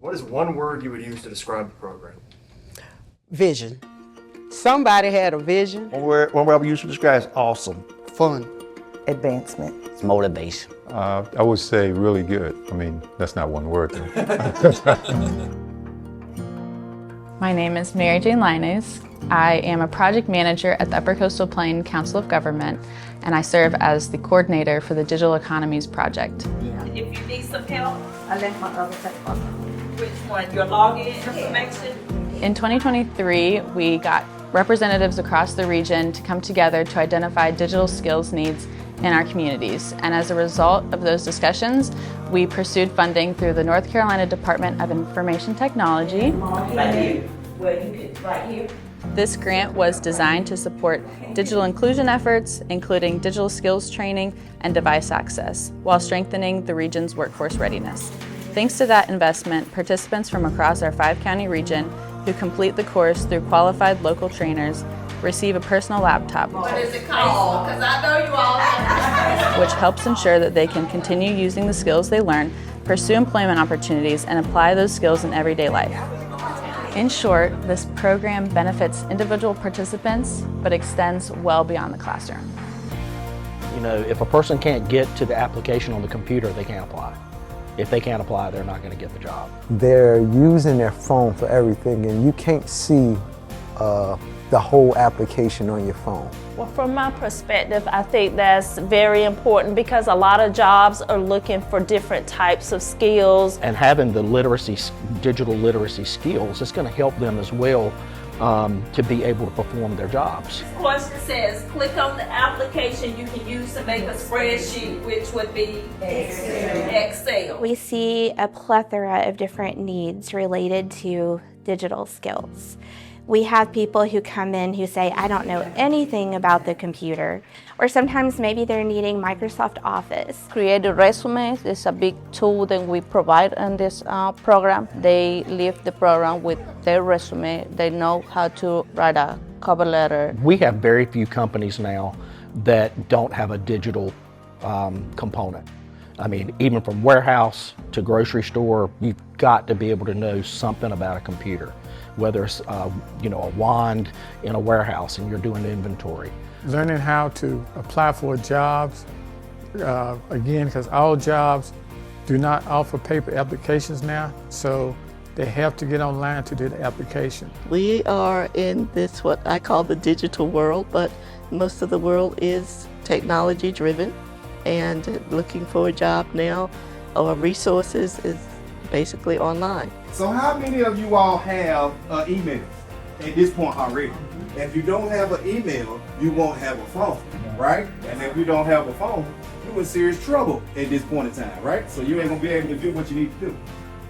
What is one word you would use to describe the program? Vision. Somebody had a vision. One word I would use to describe is awesome. Fun. Advancement. It's motivation. I would say really good. I mean, that's not one word though. My name is Mary Jane Linus. I am a project manager at the Upper Coastal Plain Council of Government, and I serve as the coordinator for the Digital Economies project. If you need some help, I left my other telephone. Which one? Your login information? In 2023, we got representatives across the region to come together to identify digital skills needs in our communities. And as a result of those discussions, we pursued funding through the North Carolina Department of Information Technology. Right here. Where you could, right here. This grant was designed to support digital inclusion efforts, including digital skills training and device access, while strengthening the region's workforce readiness. Thanks to that investment, participants from across our 5-county region who complete the course through qualified local trainers receive a personal laptop. What is it called? Because I know you all know. Which helps ensure that they can continue using the skills they learn, pursue employment opportunities, and apply those skills in everyday life. In short, this program benefits individual participants, but extends well beyond the classroom. You know, if a person can't get to the application on the computer, they can't apply. If they can't apply, they're not going to get the job. They're using their phone for everything, and you can't see the whole application on your phone. Well, from my perspective, I think that's very important because a lot of jobs are looking for different types of skills. And having the digital literacy skills, is going to help them as well to be able to perform their jobs. This question says, click on the application you can use to make a spreadsheet, which would be Excel. We see a plethora of different needs related to digital skills. We have people who come in who say, I don't know anything about the computer, or sometimes maybe they're needing Microsoft Office. Creative resumes is a big tool that we provide in this program. They leave the program with their resume. They know how to write a cover letter. We have very few companies now that don't have a digital component. I mean, even from warehouse to grocery store, you've got to be able to know something about a computer. Whether it's a wand in a warehouse and you're doing inventory. Learning how to apply for jobs, again, because all jobs do not offer paper applications now, so they have to get online to do the application. We are in this, what I call the digital world, but most of the world is technology driven, and looking for a job now or resources is basically online. So how many of you all have an email at this point already? If you don't have an email, you won't have a phone, right? And if you don't have a phone, you're in serious trouble at this point in time, right? So you ain't gonna be able to do what you need to do.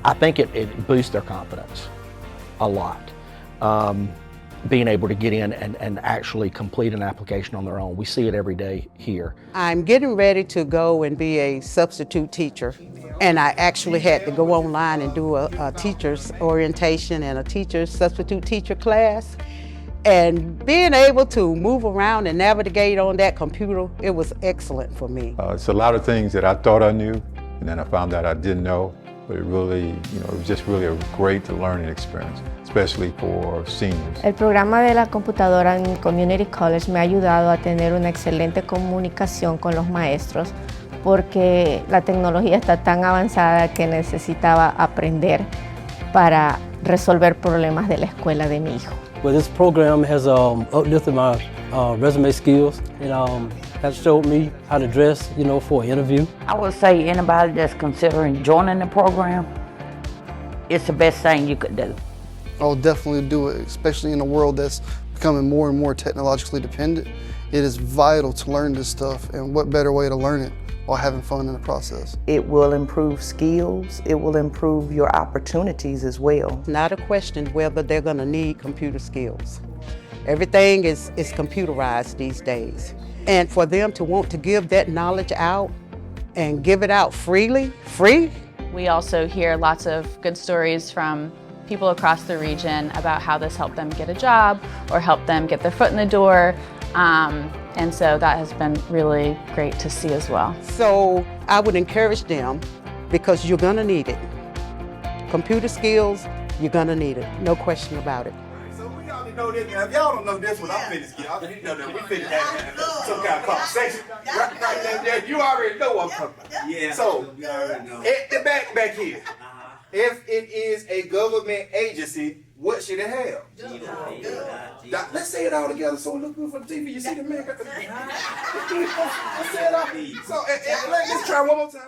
I think it boosts their confidence a lot. Being able to get in and actually complete an application on their own. We see it every day here. I'm getting ready to go and be a substitute teacher, and I actually had to go online and do a teacher's orientation and a teacher's substitute teacher class. And being able to move around and navigate on that computer, it was excellent for me. It's a lot of things that I thought I knew, and then I found out I didn't know. But it really, it was just really a great learning experience, especially for seniors. El programa de la computadora en Community College me ha ayudado a tener una excelente comunicación con los maestros porque la tecnología está tan avanzada que necesitaba aprender para resolver problemas de la escuela de mi hijo. Well, this program has uplifted my resume skills and has showed me how to dress, for an interview. I would say anybody that's considering joining the program, it's the best thing you could do. I'll definitely do it, especially in a world that's becoming more and more technologically dependent. It is vital to learn this stuff, and what better way to learn it while having fun in the process. It will improve skills, it will improve your opportunities as well. Not a question whether they're gonna need computer skills. Everything is computerized these days. And for them to want to give that knowledge out and give it out free. We also hear lots of good stories from people across the region about how this helped them get a job or helped them get their foot in the door. And so that has been really great to see as well. So I would encourage them, because you're gonna need it. computer skills, you're gonna need it, no question about it. So we already know this. Now, if y'all don't know this one, I'm finished. I already know that we finished having some kind of conversation. Right there, you already know what I'm talking about. Yeah. So, at the back here, if it is a government agency, what should it have? Let's say it all together so it looks good for the TV. You see the man got the... Let's say it all. So, let's try one more time.